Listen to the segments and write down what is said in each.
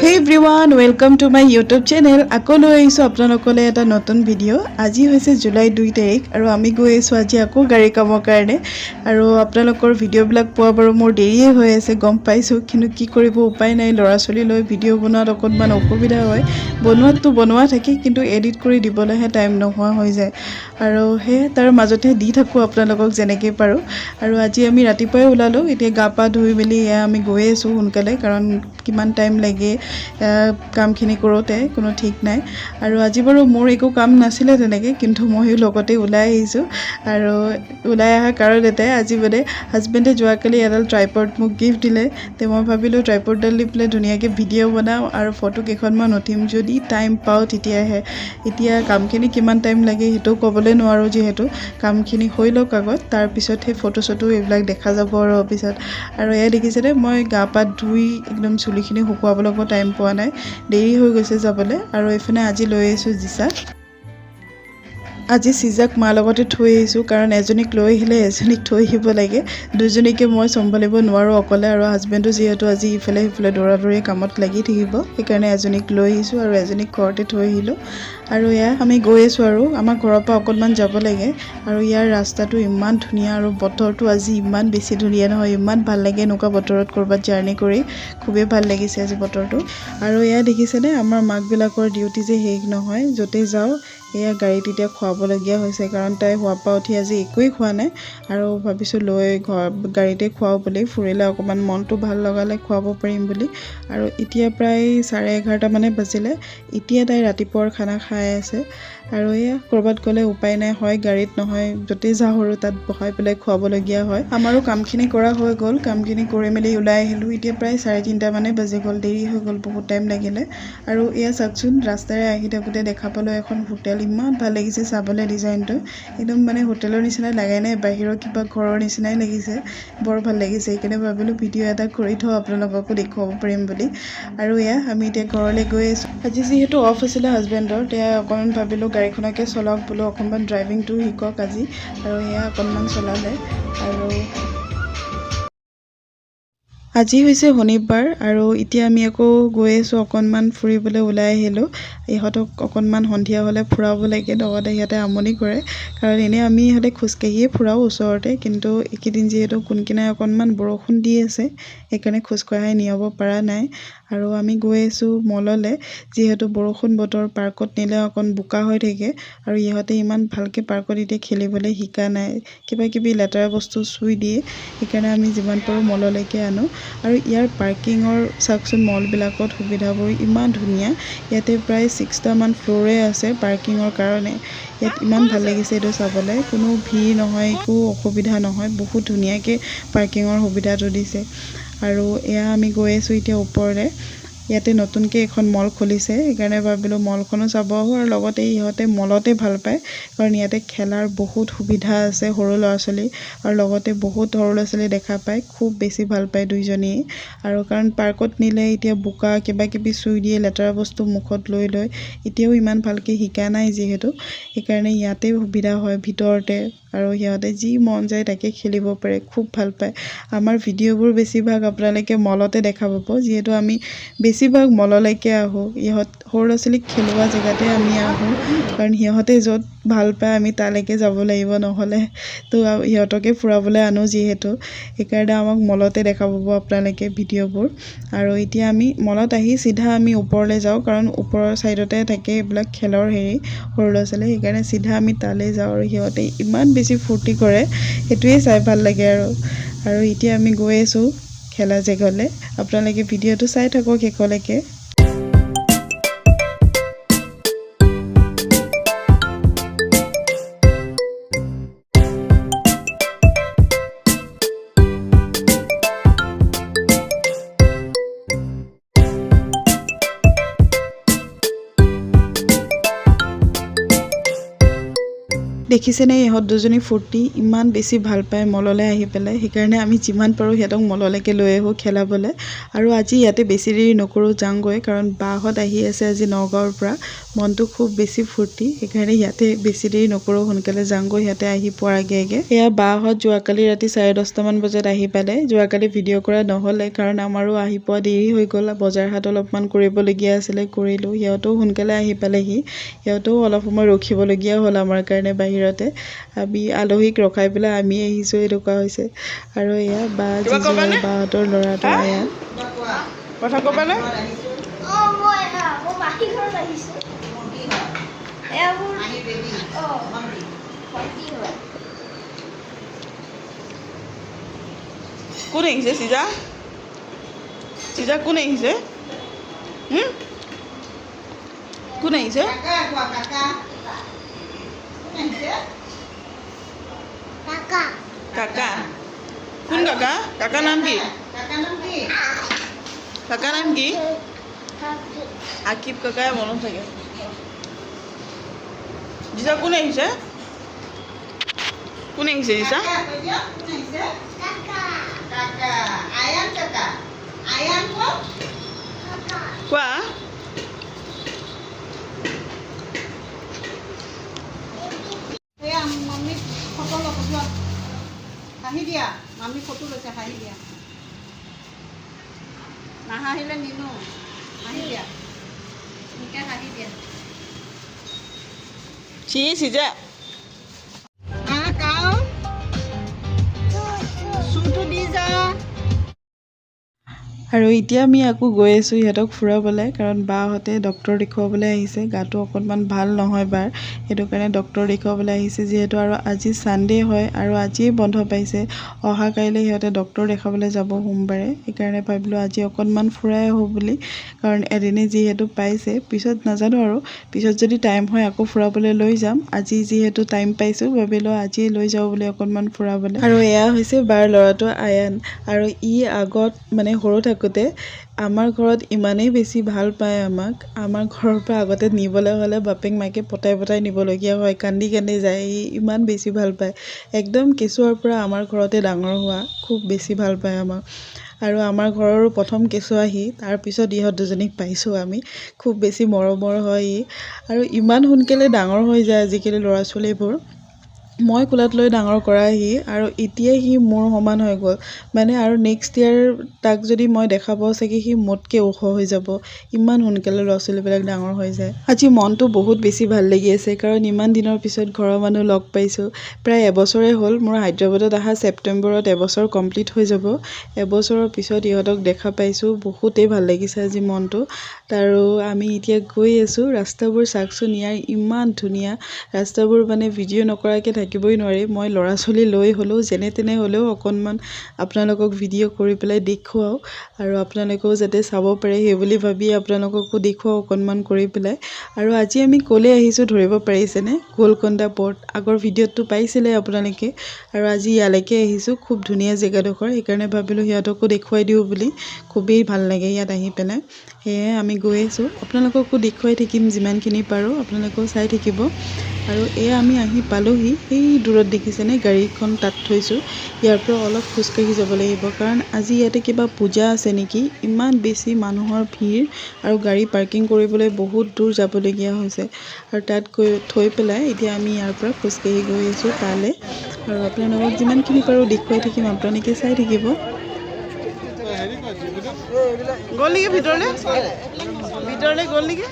Hey everyone, welcome to my YouTube channel. আকৌ লৈ আহিছো আপোনালোকলৈ এটা নতুন ভিডিঅ'। আজি হৈছে জুলাই 2 তাৰিখ আৰু আমি গৈ আছো আজি আকৌ গাড়ী কামৰ কাৰণে আৰু আপোনালোকৰ ভিডিঅ'বিলাক পোৱা বাৰু মোৰ দেৰিয়ে হৈ আছে গম পাইছো কিন্তু কি কৰিব উপায় নাই ল'ৰা ছোৱালী লৈ ভিডিঅ' বনোৱাত অকণমান অসুবিধা হয় বনোৱাটো বনোৱা থাকে কিন্তু এডিট কৰি দিবলৈহে টাইম নোহোৱা হৈ যায় আৰু হে তাৰ মাজতে দি থাকো আপোনালোকক যেনেকৈ পাৰো আৰু আজি আমি ৰাতিপুৱাই ওলালো এতিয়া গা পা ধুই মেলি আমি গৈ আছো সোনকালে কাৰণ কিমান টাইম লাগে কামখিনি কৰোঁতে কোনো ঠিক নাই আৰু আজি বাৰু মোৰ একো কাম নাছিলে তেনেকৈ কিন্তু ময়ো লগতে ওলাই আহিছোঁ আৰু ওলাই অহা কাৰণ এটাই আজি মানে হাজবেণ্ডে যোৱাকালি এডাল ট্ৰাইপড মোক গিফ্ট দিলে তে মই ভাবিলোঁ ট্ৰাইপডডাল দি পেলাই ধুনীয়াকৈ ভিডিঅ' বনাওঁ আৰু ফটো কেইখনমান উঠিম যদি টাইম পাওঁ তেতিয়াহে এতিয়া কামখিনি কিমান টাইম লাগে সেইটো ক'বলৈ নোৱাৰোঁ যিহেতু কামখিনি হৈ লওক আগত তাৰপিছত সেই ফটো চটো এইবিলাক দেখা যাব আৰু অফিচত আৰু এয়া দেখিছেনে মই গা পা ধুই একদম চুলিখিনি শুকুৱাবলৈ টাইম পোৱা নাই দেৰি হৈ গৈছে যাবলৈ আৰু এইফালে আজি লৈ আহিছোঁ জিচাক আজি চিজাক মাৰ লগতে থৈ আহিছোঁ কাৰণ এজনীক লৈ আহিলে এজনীক থৈ আহিব লাগে দুজনীকে মই চম্ভালিব নোৱাৰোঁ অকলে আৰু হাজবেণ্ডো যিহেতু আজি ইফালে সিফালে দৌৰা দৌৰি কামত লাগি থাকিব সেইকাৰণে এজনীক লৈ আহিছোঁ আৰু এজনীক ঘৰতে থৈ আহিলোঁ আৰু এয়া আমি গৈ আছোঁ আৰু আমাৰ ঘৰৰ পৰা অকণমান যাব লাগে আৰু ইয়াৰ ৰাস্তাটো ইমান ধুনীয়া আৰু বতৰটো আজি ইমান বেছি ধুনীয়া নহয় ইমান ভাল লাগে এনেকুৱা বতৰত ক'ৰবাত জাৰ্ণি কৰি খুবেই ভাল লাগিছে আজি বতৰটো আৰু এয়া দেখিছেনে আমাৰ মাকবিলাকৰ ডিউটি যে শেষ নহয় য'তে যাওঁ এয়া গাড়ীত এতিয়া খুৱাবলগীয়া হৈছে কাৰণ তাই হোৱাৰ পৰা উঠি আজি একোৱেই খোৱা নাই আৰু ভাবিছোঁ লৈ গাড়ীতে খুৱাওঁ বুলি ফুৰিলে অকণমান মনটো ভাল লগালে খুৱাব পাৰিম বুলি আৰু এতিয়া প্ৰায় 11:30 মানে বাজিলে এতিয়া তাই ৰাতিপুৱাৰ খানা খাই আছে আৰু এয়া ক'ৰবাত গ'লে উপায় নাই হয় গাড়ীত নহয় য'তেই যাওঁ আৰু তাত বহাই পেলাই খুৱাবলগীয়া হয় আমাৰো কামখিনি কৰা হৈ গ'ল কামখিনি কৰি মেলি ওলাই আহিলোঁ এতিয়া প্ৰায় 3:30 মানে বাজি গ'ল দেৰি হৈ গ'ল বহুত টাইম লাগিলে আৰু এয়া চাওকচোন ৰাস্তাৰে আহি থাকোঁতে দেখা পালোঁ এখন হোটেল ইমান ভাল লাগিছে চাবলৈ ডিজাইনটো একদম মানে হোটেলৰ নিচিনাই লাগে নাই বাহিৰৰ কিবা ঘৰৰ নিচিনাই লাগিছে বৰ ভাল লাগিছে সেইকাৰণে ভাবিলোঁ ভিডিঅ' এটা কৰি থওঁ আপোনালোককো দেখুৱাব পাৰিম বুলি আৰু এয়া আমি এতিয়া ঘৰলৈ গৈ আছোঁ আজি যিহেতু অফ আছিলে হাজবেণ্ডৰ তেতিয়া অকণমান ভাবিলোঁ গাড়ীখনকে চলাওক বোলো অকণমান ড্ৰাইভিংটো শিকক আজি আৰু এয়া অকণমান চলালে আৰু আজি হৈছে শনিবাৰ আৰু এতিয়া আমি আকৌ গৈ আছোঁ অকণমান ফুৰিবলৈ ওলাই আহিলোঁ ইহঁতক অকণমান সন্ধিয়া হ'লে ফুৰাব লাগে লগতে সিহঁতে আমনি কৰে কাৰণ এনেই আমি ইহঁতে খোজকাঢ়িয়ে ফুৰাওঁ ওচৰতে কিন্তু এইকেইদিন যিহেতু কোনকিনাই অকণমান বৰষুণ দি আছে সেইকাৰণে খোজকঢ়াই নিয়াব পৰা নাই আৰু আমি গৈ আছোঁ মললৈ যিহেতু বৰষুণ বতৰ পাৰ্কত নিলে অকণ বোকা হৈ থাকে আৰু ইহঁতে ইমান ভালকৈ পাৰ্কত এতিয়া খেলিবলৈ শিকা নাই কিবা কিবি লেতেৰা বস্তু চুই দিয়ে সেইকাৰণে আমি যিমান পাৰোঁ মললৈকে আনো আৰু ইয়াৰ পাৰ্কিঙৰ চাওকচোন মলবিলাকত সুবিধাবোৰ ইমান ধুনীয়া ইয়াতে প্ৰায় 6টামান ফ্ল'ৰে আছে পাৰ্কিঙৰ কাৰণে ইয়াত ইমান ভাল লাগিছে এইটো চাবলৈ কোনো ভিৰ নহয় একো অসুবিধা নহয় বহুত ধুনীয়াকৈ পাৰ্কিঙৰ সুবিধাটো দিছে আৰু এয়া আমি গৈ আছোঁ এতিয়া ওপৰলৈ ইয়াতে নতুনকৈ এখন মল খুলিছে সেইকাৰণে ভাবিলোঁ মলখনো চাব আহোঁ আৰু লগতে ইহঁতে মলতে ভাল পায় কাৰণ ইয়াতে খেলাৰ বহুত সুবিধা আছে সৰু ল'ৰা ছোৱালী আৰু লগতে বহুত সৰু ল'ৰা ছোৱালী দেখা পায় খুব বেছি ভাল পায় দুইজনীয়ে আৰু কাৰণ পাৰ্কত নিলে এতিয়া বোকা কিবা কিবি চুই দিয়ে লেতেৰা বস্তু মুখত লৈ লৈ এতিয়াও ইমান ভালকৈ শিকা নাই যিহেতু সেইকাৰণে ইয়াতে সুবিধা হয় ভিতৰতে আৰু সিহঁতে যি মন যায় তাকে খেলিব পাৰে খুব ভাল পায় আমাৰ ভিডিঅ'বোৰ বেছিভাগ আপোনালোকে মলতে দেখা পাব যিহেতু আমি বেছিভাগ মললৈকে আহোঁ ইহঁত সৰু ল'ৰা ছোৱালীক খেলোৱা জেগাতে আমি আহোঁ কাৰণ সিহঁতে য'ত ভাল পায় আমি তালৈকে যাব লাগিব নহ'লে তো সিহঁতকে ফুৰাবলৈ আনো যিহেতু সেইকাৰণে আমাক মলতে দেখা পাব আপোনালোকে ভিডিঅ'বোৰ আৰু এতিয়া আমি মলত আহি চিধা আমি ওপৰলৈ যাওঁ কাৰণ ওপৰৰ ছাইডতে থাকে এইবিলাক খেলৰ হেৰি সৰু ল'ৰা ছোৱালী সেইকাৰণে চিধা আমি তালৈ যাওঁ আৰু সিহঁতে ইমান বেছি ফূৰ্তি কৰে সেইটোৱে চাই ভাল লাগে আৰু এতিয়া আমি গৈ আছোঁ খেলা জেগালৈ আপোনালোকে ভিডিঅ'টো চাই থাকক শেষলৈকে দেখিছেনে ইহঁত দুজনী ফূৰ্তি ইমান বেছি ভাল পায় মললৈ আহি পেলাই সেইকাৰণে আমি যিমান পাৰোঁ সিহঁতক মললৈকে লৈ আহোঁ খেলাবলৈ আৰু আজি ইয়াতে বেছি দেৰি নকৰোঁ যাওঁগৈ কাৰণ বাহঁত আহি আছে আজি নগাঁৱৰ পৰা মনটো খুব বেছি ফূৰ্তি সেইকাৰণে ইয়াতে বেছি দেৰি নকৰোঁ সোনকালে যাওঁগৈ সিহঁতে আহি পোৱাৰ আগে আগে এয়া বাহঁত যোৱাকালি ৰাতি 10:30মান বজাত আহি পালে যোৱাকালি ভিডিঅ' কৰা নহ'লে কাৰণ আমাৰো আহি পোৱা দেৰি হৈ গ'ল বজাৰ হাট অলপমান কৰিবলগীয়া আছিলে কৰিলোঁ সিহঁতেও সোনকালে আহি পালেহি সিহঁতেও অলপ সময় ৰখিবলগীয়া হ'ল আমাৰ কাৰণে বাহিৰতে আমি আলহীক ৰখাই পেলাই আমি আহিছোঁ এনেকুৱা হৈছে আৰু এয়া বা বাহঁতৰ ল'ৰাটো এয়া কথা ক'বানে কোন আহিছে চিজা চিজা কোন আহিছে কোন আহিছে কাকা কোন কাকা কাকা নাম কি কাকা নাম কি আকিব কাকাই মনত থাকে জিজা কোন আহিছে কোন আহিছে জিজা কোৱা মামী ফটো লোৱা হাঁহি দিয়া মামী ফটো লৈছে হাঁহি দিয়া নাহাঁহিলে নিনো হাঁহি দিয়া এনেকৈ হাঁহি দিয়া চিজা কাও চুটো দি যা আৰু এতিয়া আমি আকৌ গৈ আছোঁ সিহঁতক ফুৰাবলৈ কাৰণ বাহঁতে ডক্তৰ দেখুৱাবলৈ আহিছে গাটো অকণমান ভাল নহয় বাৰ সেইটো কাৰণে ডক্তৰ দেখুৱাবলৈ আহিছে যিহেতু আৰু আজি ছানডে হয় আৰু আজিয়ে বন্ধ পাইছে অহা কাইলৈ সিহঁতে ডক্তৰ দেখাবলৈ যাব সোমবাৰে সেইকাৰণে ভাবিলোঁ আজি অকণমান ফুৰাই আহোঁ বুলি কাৰণ এদিনে যিহেতু পাইছে পিছত নাজানো আৰু পিছত যদি টাইম হয় আকৌ ফুৰাবলৈ লৈ যাম আজি যিহেতু টাইম পাইছোঁ ভাবিলোঁ আজিয়ে লৈ যাওঁ বুলি অকণমান ফুৰাবলৈ আৰু এয়া হৈছে বাৰ ল'ৰাটো আয়ান আৰু ই আগত মানে সৰু থাকোঁতে আমাৰ ঘৰত ইমানেই বেছি ভাল পায় আমাক আমাৰ ঘৰৰ পৰা আগতে নিবলৈ হ'লে বাপেক মাকে পতাই নিবলগীয়া হয় কান্দি কান্দি যায় ই ইমান বেছি ভাল পায় একদম কেঁচুৱাৰ পৰা আমাৰ ঘৰতে ডাঙৰ হোৱা খুব বেছি ভাল পায় আমাক আৰু আমাৰ ঘৰৰো প্ৰথম কেঁচুৱা সি তাৰপিছত ইহঁত দুজনীক পাইছোঁ আমি খুব বেছি মৰমৰ হয় ই আৰু ইমান সোনকালে ডাঙৰ হৈ যায় আজিকালি ল'ৰা ছোৱালীবোৰ মই কোলাত লৈ ডাঙৰ কৰা সি আৰু এতিয়াই সি মোৰ সমান হৈ গ'ল মানে আৰু নেক্সট ইয়াৰ তাক যদি মই দেখা পাওঁ চাগে সি মোতকৈ ওখ হৈ যাব ইমান সোনকালে ল'ৰা ছোৱালীবিলাক ডাঙৰ হৈ যায় আজি মনটো বহুত বেছি ভাল লাগি আছে কাৰণ ইমান দিনৰ পিছত ঘৰৰ মানুহ লগ পাইছোঁ প্ৰায় এবছৰে হ'ল মোৰ হায়দৰাবাদত অহা ছেপ্টেম্বৰত এবছৰ কমপ্লিট হৈ যাব এবছৰৰ পিছত ইহঁতক দেখা পাইছোঁ বহুতেই ভাল লাগিছে আজি মনটো আৰু আমি এতিয়া গৈ আছোঁ ৰাস্তাবোৰ চাওকচোন ইয়াৰ ইমান ধুনীয়া ৰাস্তাবোৰ মানে ভিডিঅ' নকৰাকৈ থাকিবই নোৱাৰি মই ল'ৰা ছোৱালী লৈ হ'লেও যেনে তেনে হ'লেও অকণমান আপোনালোকক ভিডিঅ' কৰি পেলাই দেখুৱাওঁ আৰু আপোনালোকেও যাতে চাব পাৰে সেই বুলি ভাবি আপোনালোককো দেখুৱাওঁ অকণমান কৰি পেলাই আৰু আজি আমি ক'লৈ আহিছোঁ ধৰিব পাৰিছেনে গোলকণ্ডা পৰ্ট আগৰ ভিডিঅ'টো পাইছিলে আপোনালোকে আৰু আজি ইয়ালৈকে আহিছোঁ খুব ধুনীয়া জেগাডোখৰ সেইকাৰণে ভাবিলোঁ সিহঁতকো দেখুৱাই দিওঁ বুলি খুবেই ভাল লাগে ইয়াত আহি পেলাই সেয়ে আমি গৈ আছোঁ আপোনালোককো দেখুৱাই থাকিম যিমানখিনি পাৰোঁ আপোনালোকেও চাই থাকিব আৰু এয়া আমি আহি পালোহি সেই দূৰত দেখিছেনে গাড়ীখন তাত থৈছোঁ ইয়াৰ পৰা অলপ খোজকাঢ়ি যাব লাগিব কাৰণ আজি ইয়াতে কিবা পূজা আছে নেকি ইমান বেছি মানুহৰ ভিৰ আৰু গাড়ী পাৰ্কিং কৰিবলৈ বহুত দূৰ যাবলগীয়া হৈছে আৰু তাত গৈ থৈ পেলাই এতিয়া আমি ইয়াৰ পৰা খোজকাঢ়ি গৈ আছোঁ তালৈ আৰু আপোনালোকক যিমানখিনি পাৰোঁ দেখুৱাই থাকিম আপোনালোকে চাই থাকিব গ'ল নেকি ভিতৰলৈ গ'ল নেকি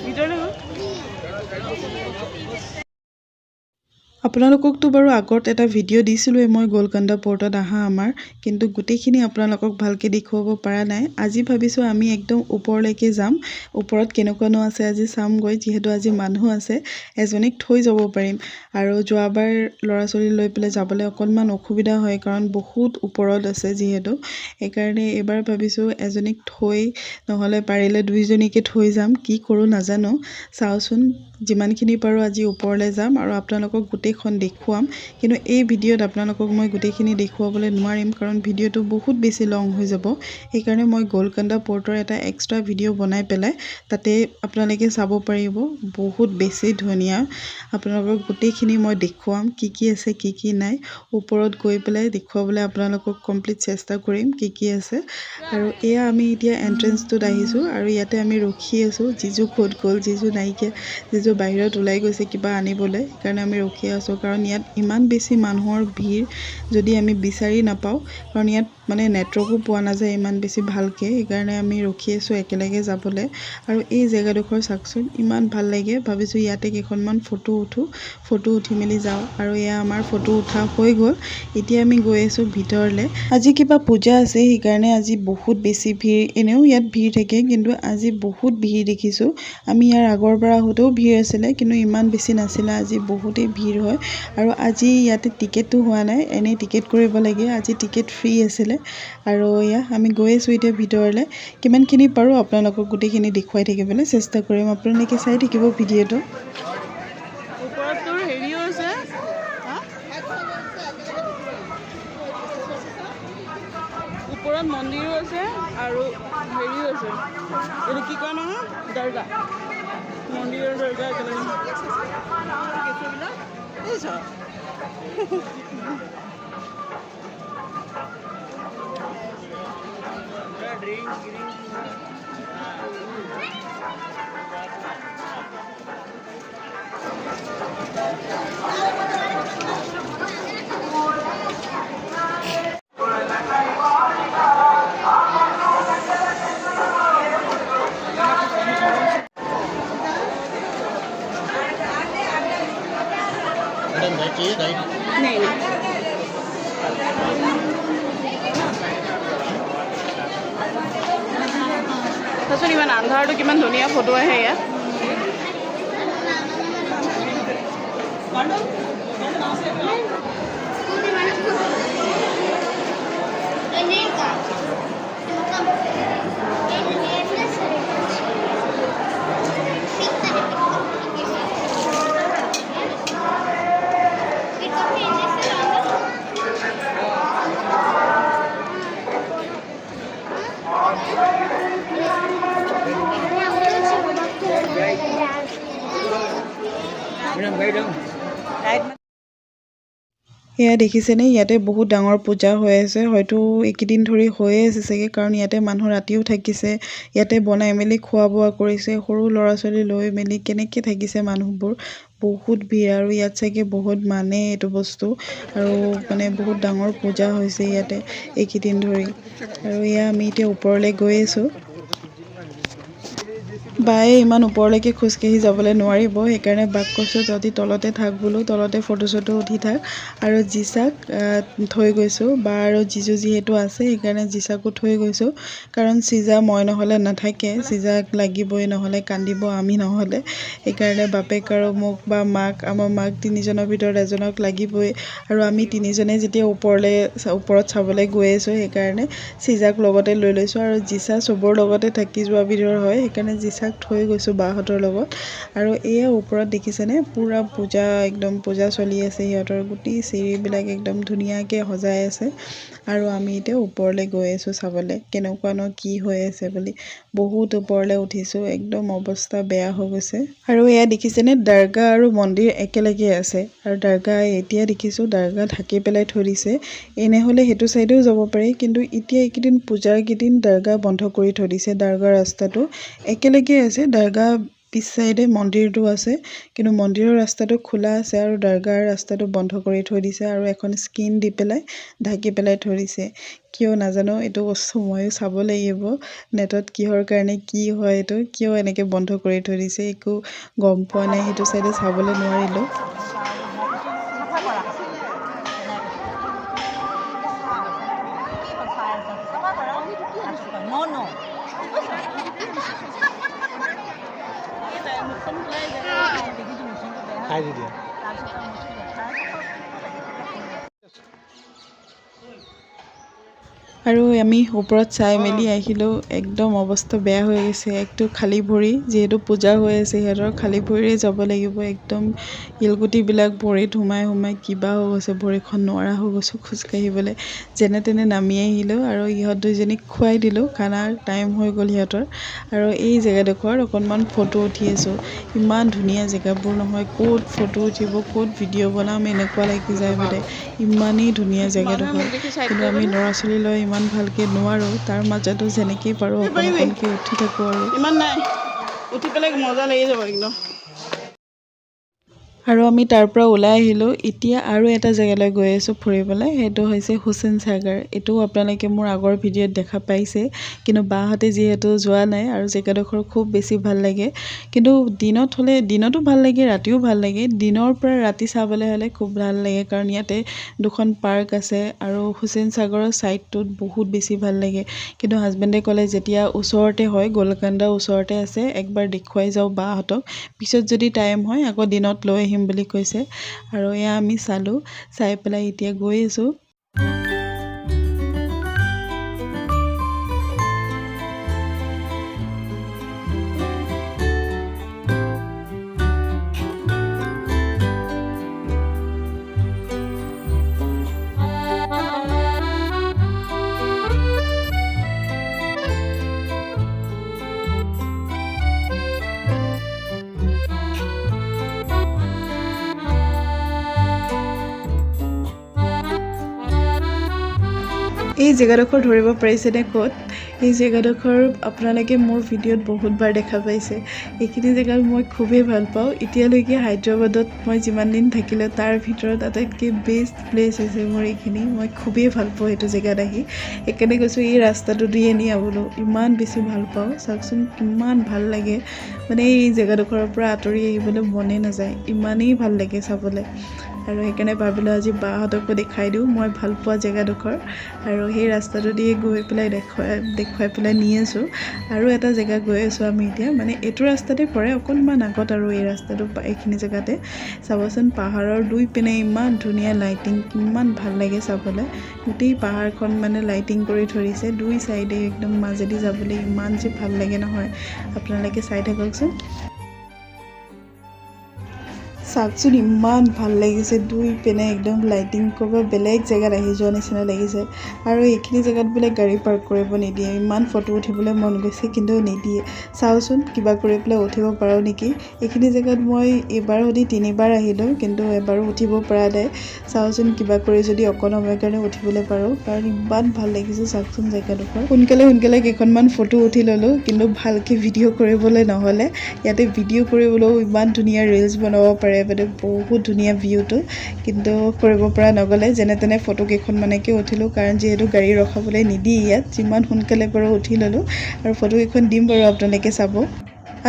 ভিতৰলৈ গ'ল আপোনালোককতো বাৰু আগত এটা ভিডিঅ' দিছিলোঁৱে মই গোলকণ্ডা পৰ্টত অহা আমাৰ কিন্তু গোটেইখিনি আপোনালোকক ভালকৈ দেখুৱাব পৰা নাই আজি ভাবিছোঁ আমি একদম ওপৰলৈকে যাম ওপৰত কেনেকুৱানো আছে আজি চামগৈ যিহেতু আজি মানুহ আছে এজনীক থৈ যাব পাৰিম আৰু যোৱাবাৰ ল'ৰা ছোৱালী লৈ পেলাই যাবলৈ অকণমান অসুবিধা হয় কাৰণ বহুত ওপৰত আছে যিহেতু সেইকাৰণে এইবাৰ ভাবিছোঁ এজনীক থৈ নহ'লে পাৰিলে দুইজনীকে থৈ যাম কি কৰোঁ নাজানো চাওঁচোন যিমানখিনি পাৰোঁ আজি ওপৰলৈ যাম আৰু আপোনালোকক গোটেই গোটেইখন দেখুৱাম কিন্তু এই ভিডিঅ'ত আপোনালোকক মই গোটেইখিনি দেখুৱাবলৈ নোৱাৰিম কাৰণ ভিডিঅ'টো বহুত বেছি লং হৈ যাব সেইকাৰণে মই গোলকণ্ডা পোৰ্টৰ এটা এক্সট্ৰা ভিডিঅ' বনাই পেলাই তাতে আপোনালোকে চাব পাৰিব বহুত বেছি ধুনীয়া আপোনালোকক গোটেইখিনি মই দেখুৱাম কি আছে কি নাই ওপৰত গৈ পেলাই দেখুৱাবলৈ আপোনালোকক কমপ্লিট চেষ্টা কৰিম কি আছে আৰু এয়া আমি এতিয়া এন্ট্ৰেন্সটোত আহিছো আৰু ইয়াতে আমি ৰখি আছো জিজু ক'ত গ'ল জিজু নাইকিয়া জিজু বাহিৰত ওলাই গৈছে কিবা আনিবলৈ সেইকাৰণে আমি ৰখি আছো কাৰণ ইয়াত ইমান বেছি মানুহৰ ভিৰ যদি আমি বিচাৰি নাপাওঁ কাৰণ ইয়াত মানে নেটৱৰ্কো পোৱা নাযায় ইমান বেছি ভালকৈ সেইকাৰণে আমি ৰখি আছো একেলগে যাবলৈ আৰু এই জেগাডোখৰ চাওকচোন ইমান ভাল লাগে ভাবিছোঁ ইয়াতে কেইখনমান ফটো উঠি মেলি যাওঁ আৰু এয়া আমাৰ ফটো উঠা হৈ গ'ল এতিয়া আমি গৈ আছোঁ ভিতৰলৈ আজি কিবা পূজা আছে সেইকাৰণে আজি বহুত বেছি ভিৰ এনেও ইয়াত ভিৰ থাকে কিন্তু আজি বহুত ভিৰ দেখিছোঁ আমি ইয়াৰ আগৰ পৰা আহোঁতেও ভিৰ আছিলে কিন্তু ইমান বেছি নাছিলে আজি বহুতেই ভিৰ হয় আৰু আজি ইয়াতে টিকেটটো হোৱা নাই এনেই টিকেট কৰিব লাগে আজি টিকেট ফ্ৰী আছিলে আৰু এয়া আমি গৈ আছোঁ এতিয়া ভিতৰলৈ কিমানখিনি পাৰোঁ আপোনালোকক গোটেইখিনি দেখুৱাই থাকিবলৈ চেষ্টা কৰিম আপোনালোকে চাই থাকিব ভিডিঅ'টো ওপৰত তোৰ হেৰিও আছে ওপৰত মন্দিৰো আছে আৰু হেৰিও আছে এইটো কি কয় নহয় দৰগা মন্দিৰ আৰু দৰগা একেলগে नहीं তাৰপিছত ইমান আন্ধাৰটো কিমান ধুনীয়া ফটো আহে ইয়াত এয়া দেখিছেনে ইয়াতে বহুত ডাঙৰ পূজা হৈ আছে হয়তো এইকেইদিন ধৰি হৈয়ে আছে চাগে কাৰণ ইয়াতে মানুহ ৰাতিও থাকিছে ইয়াতে বনাই মেলি খোৱা বোৱা কৰিছে সৰু ল'ৰা ছোৱালী লৈ মেলি কেনেকৈ থাকিছে মানুহবোৰ বহুত ভিৰ আৰু ইয়াত চাগে বহুত মানে এইটো বস্তু আৰু মানে বহুত ডাঙৰ পূজা হৈছে ইয়াতে এইকেইদিন ধৰি আৰু এয়া আমি এতিয়া ওপৰলৈ গৈ আছোঁ বায়ে ইমান ওপৰলৈকে খোজকাঢ়ি যাবলৈ নোৱাৰিব সেইকাৰণে বাক কৈছোঁ তহঁতি তলতে থাক বোলো তলতে ফটো চটো উঠি থাক আৰু জিচাক থৈ গৈছোঁ বা আৰু জিজু যিহেতু আছে সেইকাৰণে জিচাকো থৈ গৈছোঁ কাৰণ চিজা মই নহ'লে নাথাকে চিজাক লাগিবই নহ'লে কান্দিব আমি নহ'লে সেইকাৰণে বাপেক আৰু মোক বা মাক আমাৰ মাক তিনিজনৰ ভিতৰত এজনক লাগিবই আৰু আমি তিনিজনে যেতিয়া ওপৰত চাবলৈ গৈ আছোঁ সেইকাৰণে চিজাক লগতে লৈ লৈছোঁ আৰু জিচা চবৰ লগতে থাকি যোৱা বিধৰ হয় সেইকাৰণে জিচাক থৈ গৈছোঁ বাহঁতৰ লগত আৰু এয়া ওপৰত দেখিছেনে পুৰা পূজা একদম পূজা চলি আছে সিহঁতৰ গোটেই চিৰিবিলাক একদম ধুনীয়াকৈ সজাই আছে আৰু আমি এতিয়া ওপৰলৈ গৈ আছোঁ চাবলৈ কেনেকুৱানো কি হৈ আছে বুলি বহুত ওপৰলৈ উঠিছোঁ একদম অৱস্থা বেয়া হৈ গৈছে আৰু এয়া দেখিছেনে দৰগা আৰু মন্দিৰ একেলগে আছে আৰু দৰগা এতিয়া দেখিছোঁ দৰগা ঢাকি পেলাই থৈ দিছে এনেহ'লে সেইটো চাইডেও যাব পাৰি কিন্তু এতিয়া এইকেইদিন পূজাৰ কেইদিন দৰগা বন্ধ কৰি থৈ দিছে দৰগা ৰাস্তাটো একেলগে আছে দৰগা পিছ চাইডে মন্দিৰটো আছে কিন্তু মন্দিৰৰ ৰাস্তাটো খোলা আছে আৰু দৰগাৰ ৰাস্তাটো বন্ধ কৰি থৈ দিছে আৰু এখন স্ক্ৰীন দি পেলাই ঢাকি পেলাই থৈ দিছে কিয় নাজানো এইটো বস্তু ময়ো চাব লাগিব নেটত কিহৰ কাৰণে কি হয় এইটো কিয় এনেকৈ বন্ধ কৰি থৈ দিছে একো গম পোৱা নাই সেইটো চাইডে চাবলৈ নোৱাৰিলোঁ আৰু আমি ওপৰত চাই মেলি আহিলোঁ একদম অৱস্থা বেয়া হৈ গৈছে একটো খালী ভৰি যিহেতু পূজা হৈ আছে সিহঁতৰ খালী ভৰিৰে যাব লাগিব একদম শিলগুটিবিলাক ভৰিত সোমাই কিবা হৈ গৈছে ভৰিখন নোৱাৰা হৈ গৈছোঁ খোজকাঢ়িবলৈ যেনে তেনে নামি আহিলোঁ আৰু ইহঁত দুইজনীক খুৱাই দিলোঁ খানাৰ টাইম হৈ গ'ল সিহঁতৰ আৰু এই জেগাডোখৰত অকণমান ফটো উঠি আছোঁ ইমান ধুনীয়া জেগাবোৰ নহয় ক'ত ফটো উঠিব ক'ত ভিডিঅ' বনাম এনেকুৱা লাগি যায় মানে ইমানেই ধুনীয়া জেগাডোখৰ কিন্তু আমি ল'ৰা ছোৱালী লৈ ইমান ভালকৈ নোৱাৰোঁ তাৰ মাজতো যেনেকৈ পাৰোঁ অকণ অকণকৈ উঠি থাকোঁ আৰু ইমান নাই উঠি পেলাই মজা লাগি যাব একদম আৰু আমি তাৰ পৰা ওলাই আহিলোঁ এতিয়া আৰু এটা জেগালৈ গৈ আছোঁ ফুৰিবলৈ সেইটো হৈছে হুছেইন সাগৰ এইটো আপোনালোকে মোৰ আগৰ ভিডিঅ'ত দেখা পাইছে কিন্তু বাহঁতে যিহেতু যোৱা নাই আৰু জেগাডোখৰ খুব বেছি ভাল লাগে কিন্তু দিনত হ'লে দিনতো ভাল লাগে ৰাতিও ভাল লাগে দিনৰ পৰা ৰাতি চাবলৈ হ'লে খুব ভাল লাগে কাৰণ ইয়াতে দুখন পাৰ্ক আছে আৰু হুছেইন সাগৰৰ ছাইডটোত বহুত বেছি ভাল লাগে কিন্তু হাজবেণ্ডে ক'লে যেতিয়া ওচৰতে হয় গোলকাণ্ডা ওচৰতে আছে একবাৰ দেখুৱাই যাওঁ বাহঁতক পিছত যদি টাইম হয় আকৌ দিনত লৈ আহিম বুলি কৈছে আৰু এয়া আমি চালোঁ চাই পেলাই এতিয়া গৈ আছোঁ এই জেগাডোখৰ ধৰিব পাৰিছেনে ক'ত এই জেগাডোখৰ আপোনালোকে মোৰ ভিডিঅ'ত বহুতবাৰ দেখা পাইছে এইখিনি জেগা মই খুবেই ভাল পাওঁ এতিয়ালৈকে হায়দৰাবাদত মই যিমান দিন থাকিলোঁ তাৰ ভিতৰত আটাইতকৈ বেষ্ট প্লেচ হৈছে মোৰ এইখিনি মই খুবেই ভাল পাওঁ এইটো জেগাত আহি সেইকাৰণে কৈছোঁ এই ৰাস্তাটো দি আনি বোলো ইমান বেছি ভাল পাওঁ চাওকচোন কিমান ভাল লাগে মানে এই জেগাডোখৰৰ পৰা আঁতৰি আহিবলৈ মনে নাযায় ইমানেই ভাল লাগে চাবলৈ আৰু সেইকাৰণে ভাবিলোঁ আজি বাহঁতকো দেখাই দিওঁ মই ভাল পোৱা জেগাডোখৰ আৰু সেই ৰাস্তাটো দিয়ে গৈ পেলাই দেখুৱাই পেলাই নি আছোঁ আৰু এটা জেগা গৈ আছোঁ আমি এতিয়া মানে এইটো ৰাস্তাতে পৰে অকণমান আগত আৰু এই ৰাস্তাটো এইখিনি জেগাতে চাবচোন পাহাৰৰ দুই পিনে ইমান ধুনীয়া লাইটিং কিমান ভাল লাগে চাবলৈ গোটেই পাহাৰখন মানে লাইটিং কৰি ধৰিছে দুই চাইডে একদম মাজেদি যাবলৈ ইমান যে ভাল লাগে নহয় আপোনালোকে চাই থাককচোন চাওকচোন ইমান ভাল লাগিছে দুই পিনে একদম লাইটিং ক'ৰবাত বেলেগ জেগাত আহি যোৱা নিচিনা লাগিছে আৰু এইখিনি জেগাত বোলে গাড়ী পাৰ্ক কৰিব নিদিয়ে ইমান ফটো উঠিবলৈ মন গৈছে কিন্তু নিদিয়ে চাওচোন কিবা কৰি পেলাই উঠিব পাৰোঁ নেকি এইখিনি জেগাত মই এইবাৰ সৈতে 3বাৰ আহিলোঁ কিন্তু এবাৰো উঠিব পৰা নাই চাওচোন কিবা কৰি যদি অকণ সময়ৰ কাৰণে উঠিবলৈ পাৰোঁ কাৰণ ইমান ভাল লাগিছে চাওকচোন জেগাডোখৰ সোনকালে কেইখনমান ফটো উঠি ল'লোঁ কিন্তু ভালকৈ ভিডিঅ' কৰিবলৈ নহ'লে ইয়াতে ভিডিঅ' কৰিবলৈও ইমান ধুনীয়া ৰিলচ বনাব পাৰে মানে বহুত ধুনীয়া ভিউটো কিন্তু কৰিব পৰা নগ'লে যেনে তেনে ফটো কেইখনমানকে উঠিলোঁ কাৰণ যিহেতু গাড়ী ৰখাবলৈ নিদিয়ে ইয়াত যিমান সোনকালে পাৰোঁ উঠি ল'লোঁ আৰু ফটো কেইখন দিম বাৰু আপোনালোকে চাব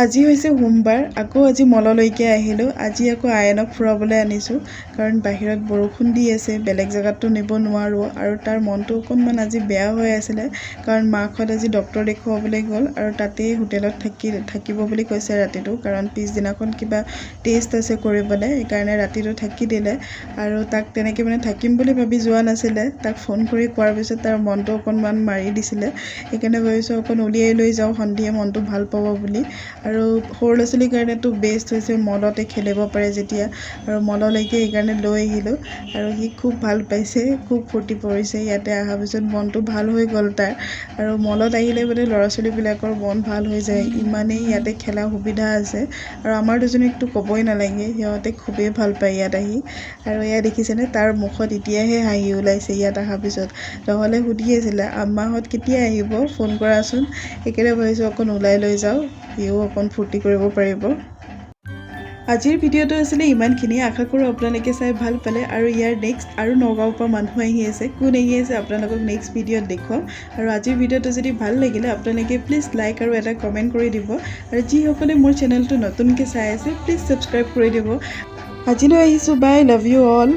আজি হৈছে সোমবাৰ আকৌ আজি মললৈকে আহিলোঁ আজি আকৌ আয়নক ফুৰাবলৈ আনিছোঁ কাৰণ বাহিৰত বৰষুণ দি আছে বেলেগ জেগাততো নিব নোৱাৰোঁ আৰু তাৰ মনটো অকণমান আজি বেয়া হৈ আছিলে কাৰণ মাকহঁত আজি ডক্তৰ দেখুৱাবলৈ গ'ল আৰু তাতেই হোটেলত থাকিব বুলি কৈছে ৰাতিটো কাৰণ পিছদিনাখন কিবা টেষ্ট আছে কৰিবলৈ সেইকাৰণে ৰাতিটো থাকি দিলে আৰু তাক তেনেকৈ মানে থাকিম বুলি ভাবি যোৱা নাছিলে তাক ফোন কৰি কোৱাৰ পিছত তাৰ মনটো অকণমান মাৰি দিছিলে সেইকাৰণে ভাবিছোঁ অকণ উলিয়াই লৈ যাওঁ সন্ধিয়া মনটো ভাল পাব বুলি আৰু সৰু ল'ৰা ছোৱালীৰ কাৰণেতো বেষ্ট হৈছে মলতে খেলিব পাৰে যেতিয়া আৰু মললৈকে সেইকাৰণে লৈ আহিলোঁ আৰু সি খুব ভাল পাইছে খুব ফূৰ্তি কৰিছে ইয়াতে অহাৰ পিছত মনটো ভাল হৈ গ'ল তাৰ আৰু মলত আহিলে মানে ল'ৰা ছোৱালীবিলাকৰ মন ভাল হৈ যায় ইমানেই ইয়াতে খেলা সুবিধা আছে আৰু আমাৰ দুজনীকতো ক'বই নালাগে সিহঁতে খুবেই ভাল পায় ইয়াত আহি আৰু এয়া দেখিছেনে তাৰ মুখত এতিয়াহে হাঁহি ওলাইছে ইয়াত অহাৰ পিছত নহ'লে সুধি আছিলে আম্মাহঁত কেতিয়া আহিব ফোন কৰাচোন সেইকাৰণে ভাবিছোঁ অকণ ওলাই লৈ যাওঁ সিও অকণ ফূৰ্তি কৰিব পাৰিব আজিৰ ভিডিঅ'টো আছিলে ইমানখিনি আশা কৰোঁ আপোনালোকে চাই ভাল পালে আৰু ইয়াৰ নেক্সট আৰু নগাঁৱৰ পৰা মানুহ আহি আছে কোন আহি আছে আপোনালোকক নেক্সট ভিডিঅ'ত দেখুৱাম আৰু আজিৰ ভিডিঅ'টো যদি ভাল লাগিলে আপোনালোকে প্লিজ লাইক আৰু এটা কমেণ্ট কৰি দিব আৰু যিসকলে মোৰ চেনেলটো নতুনকৈ চাই আছে প্লিজ ছাবস্ক্ৰাইব কৰি দিব আজিলৈ আহিছোঁ বাই লাভ ইউ অল